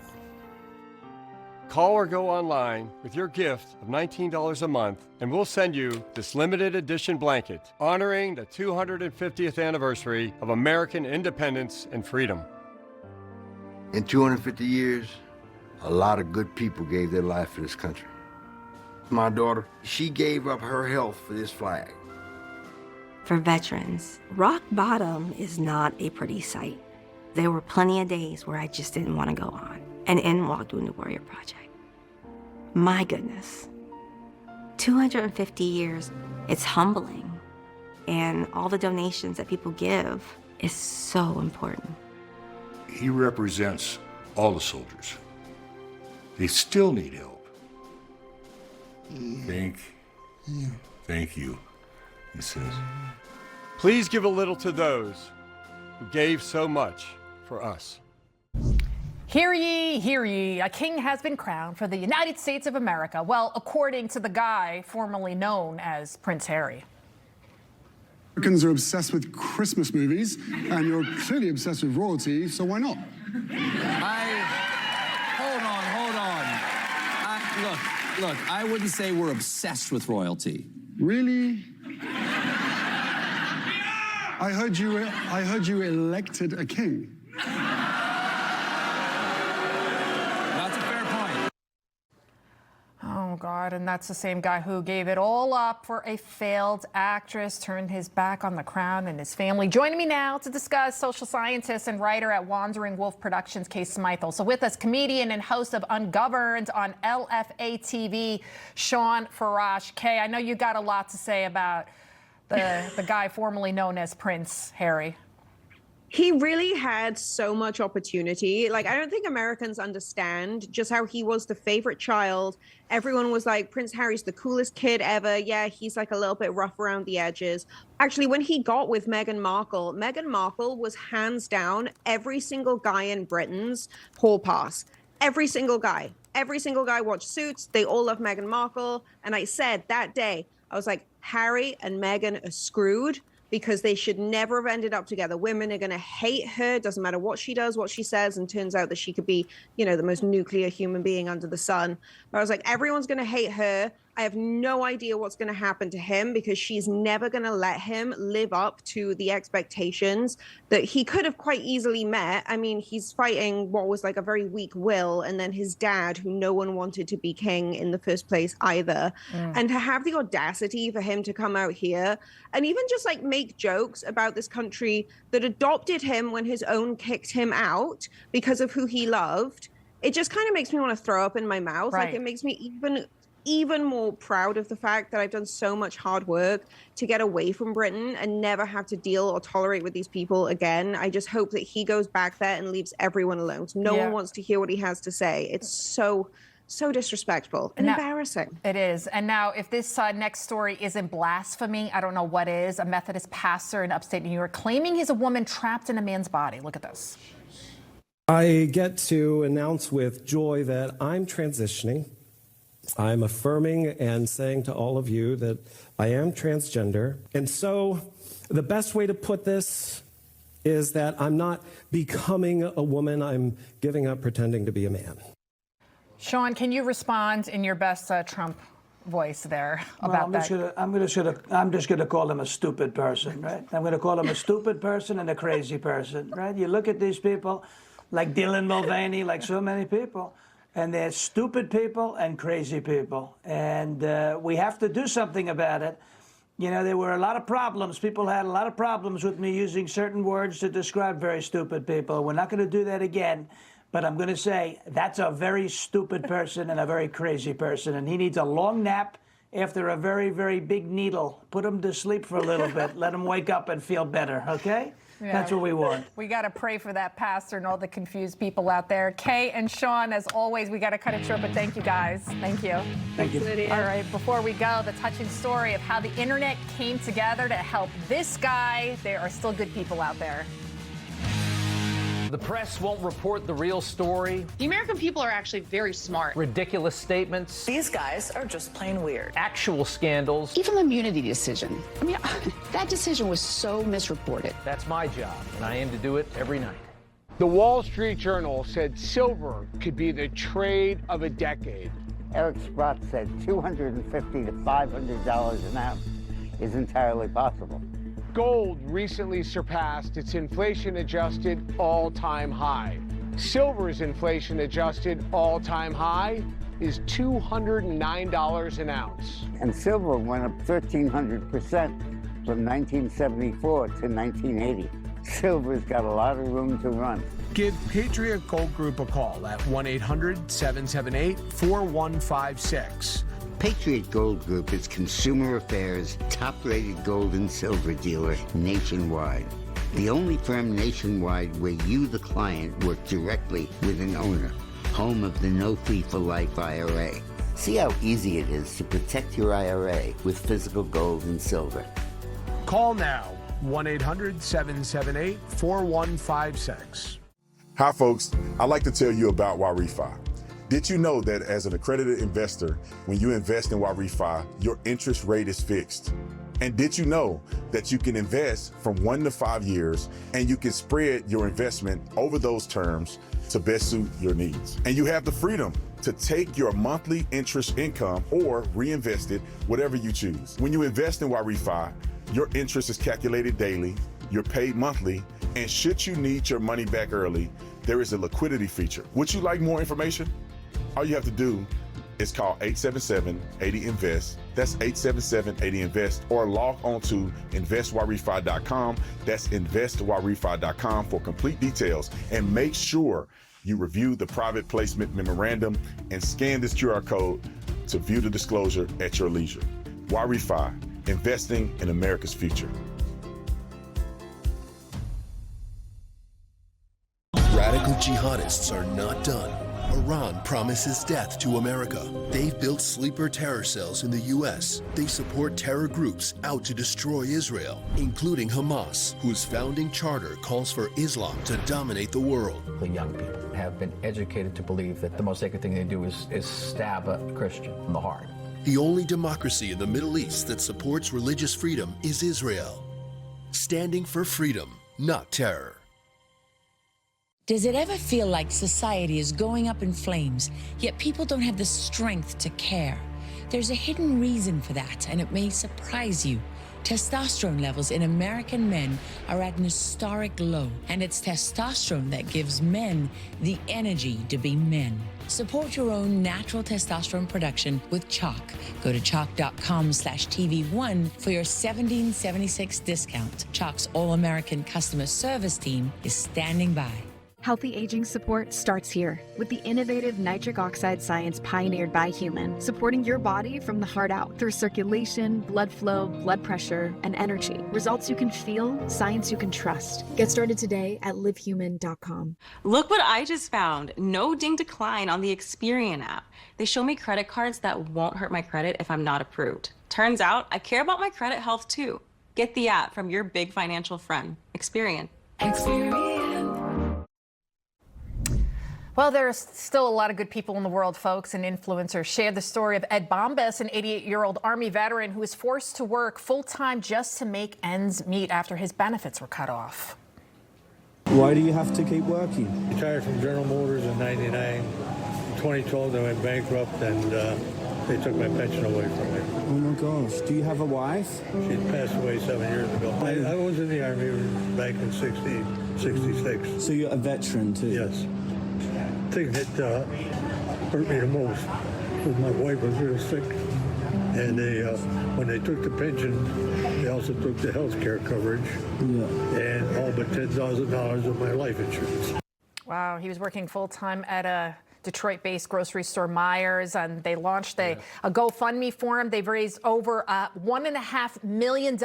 Call or go online with your gift of $19 a month, and we'll send you this limited edition blanket honoring the 250th anniversary of American independence and freedom. In 250 years, a lot of good people gave their life for this country. My daughter, she gave up her health for this flag. For veterans, rock bottom is not a pretty sight. There were plenty of days where I just didn't want to go on, and in walked Wounded Warrior Project. My goodness, 250 years, it's humbling, and all the donations that people give is so important. He represents all the soldiers. They still need help. Thank you, he says. Please give a little to those who gave so much for us. Hear ye, a king has been crowned for the United States of America. Well, according to the guy formerly known as Prince Harry. Americans are obsessed with Christmas movies, and you're clearly obsessed with royalty, so why not? Hold on. Look, I wouldn't say we're obsessed with royalty. Really? I heard you elected a king. That's a fair point. Oh, God, and that's the same guy who gave it all up for a failed actress, turned his back on the crown and his family. Joining me now to discuss social scientist and writer at Wandering Wolf Productions, Kay Smythe. Also with us, comedian and host of Ungoverned on LFA TV, Shawn Farash. Kay, I know you got a lot to say about the guy formerly known as Prince Harry. He really had so much opportunity. Like, I don't think Americans understand just how he was the favorite child. Everyone was like, Prince Harry's the coolest kid ever. Yeah, he's like a little bit rough around the edges. Actually, when he got with Meghan Markle was hands down every single guy in Britain's hall pass. Every single guy. Every single guy watched Suits. They all love Meghan Markle. And I said that day, I was like, Harry and Meghan are screwed because they should never have ended up together. Women are going to hate her. Doesn't matter what she does, what she says. And turns out that she could be, you know, the most nuclear human being under the sun. But I was like, everyone's going to hate her. I have no idea what's going to happen to him because she's never going to let him live up to the expectations that he could have quite easily met. I mean, he's fighting what was like a very weak will, and then his dad, who no one wanted to be king in the first place either. And to have the audacity for him to come out here and even just like make jokes about this country that adopted him when his own kicked him out because of who he loved, it just kind of makes me want to throw up in my mouth. Right. Like, it makes me even more proud of the fact that I've done so much hard work to get away from Britain and never have to deal or tolerate with these people again. I just hope that he goes back there and leaves everyone alone. So no one wants to hear what he has to say. It's so disrespectful and embarrassing. It is. And now, if this next story isn't blasphemy, I don't know what is. A Methodist pastor in upstate New York claiming he's a woman trapped in a man's body. Look at this. I get to announce with joy that I'm transitioning. I'm affirming and saying to all of you that I am transgender. And so the best way to put this is that I'm not becoming a woman. I'm giving up pretending to be a man. Shawn, can you respond in your best Trump voice there about that? I'm just gonna call him a stupid person, right? I'm gonna call him a stupid person and a crazy person, right? You look at these people, like Dylan Mulvaney, like so many people, and they're stupid people and crazy people, and we have to do something about it. You know, there were a lot of problems. People had a lot of problems with me using certain words to describe very stupid people. We're not going to do that again. But I'm going to say that's a very stupid person and a very crazy person. And he needs a long nap after a very, very big needle. Put him to sleep for a little bit. Let him wake up and feel better, okay? Yeah. That's what we want. We got to pray for that pastor and all the confused people out there. Kay and Shawn, as always, we got to cut it short, but thank you guys. Thank you. Thank you. Lydia. All right, before we go, the touching story of how the internet came together to help this guy. There are still good people out there. The press won't report the real story. The American people are actually very smart. Ridiculous statements. These guys are just plain weird. Actual scandals. Even the immunity decision. I mean, that decision was so misreported. That's my job, and I aim to do it every night. The Wall Street Journal said silver could be the trade of a decade. Eric Sprott said $250 to $500 an ounce is entirely possible. Gold recently surpassed its inflation-adjusted all-time high. Silver's inflation-adjusted all-time high is $209 an ounce. And silver went up 1,300% from 1974 to 1980. Silver's got a lot of room to run. Give Patriot Gold Group a call at 1-800-778-4156. Patriot Gold Group is Consumer Affairs' top-rated gold and silver dealer nationwide. The only firm nationwide where you, the client, work directly with an owner. Home of the No Fee for Life IRA. See how easy it is to protect your IRA with physical gold and silver. Call now, 1-800-778-4156. Hi, folks. I'd like to tell you about YRefi. Did you know that as an accredited investor, when you invest in YRefi, your interest rate is fixed? And did you know that you can invest from 1 to 5 years and you can spread your investment over those terms to best suit your needs? And you have the freedom to take your monthly interest income or reinvest it, whatever you choose. When you invest in YRefi, your interest is calculated daily, you're paid monthly, and should you need your money back early, there is a liquidity feature. Would you like more information? All you have to do is call 877-80-INVEST. That's 877-80-INVEST, or log on to investyrrefi.com. That's investyrrefi.com for complete details. And make sure you review the private placement memorandum and scan this QR code to view the disclosure at your leisure. YRefi, investing in America's future. Radical jihadists are not done. Iran promises death to America. They've built sleeper terror cells in the U.S. They support terror groups out to destroy Israel, including Hamas, whose founding charter calls for Islam to dominate the world. The young people have been educated to believe that the most sacred thing they do is stab a Christian in the heart. The only democracy in the Middle East that supports religious freedom is Israel, standing for freedom, not terror. Does it ever feel like society is going up in flames, yet people don't have the strength to care? There's a hidden reason for that, and it may surprise you. Testosterone levels in American men are at an historic low, and it's testosterone that gives men the energy to be men. Support your own natural testosterone production with Chalk. Go to chalk.com/TV1 for your $17.76 discount. Chalk's All-American customer service team is standing by. Healthy aging support starts here with the innovative nitric oxide science pioneered by Human, supporting your body from the heart out through circulation, blood flow, blood pressure, and energy. Results you can feel, science you can trust. Get started today at livehuman.com. Look what I just found. No ding decline on the Experian app. They show me credit cards that won't hurt my credit if I'm not approved. Turns out I care about my credit health too. Get the app from your big financial friend. Experian. Well, there's still a lot of good people in the world, folks, and influencers shared the story of Ed Bombas, an 88-year-old Army veteran who was forced to work full-time just to make ends meet after his benefits were cut off. Why do you have to keep working? Retired from General Motors in '99. In 2012, I went bankrupt, and they took my pension away from me. Oh my gosh. Do you have a wife? She passed away 7 years ago. I was in the Army back in 66. So you're a veteran too? Yes. The thing that hurt me the most was my wife was real sick, and they when they took the pension, they also took the health care coverage, and all but $10,000 of my life insurance. Wow, he was working full-time at a Detroit-based grocery store, Myers, and they launched a GoFundMe for him. They've raised over $1.5 million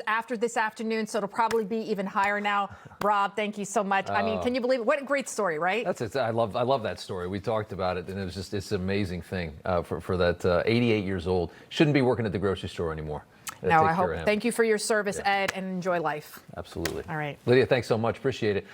after this afternoon, so it'll probably be even higher now. Rob, thank you so much. I mean, can you believe it? What a great story, right? That's it. I love that story. We talked about it, and it was just it's an amazing thing for that 88 years old. Shouldn't be working at the grocery store anymore. No, I hope. Thank you for your service, Ed, and enjoy life. Absolutely. All right. Lidia, thanks so much. Appreciate it.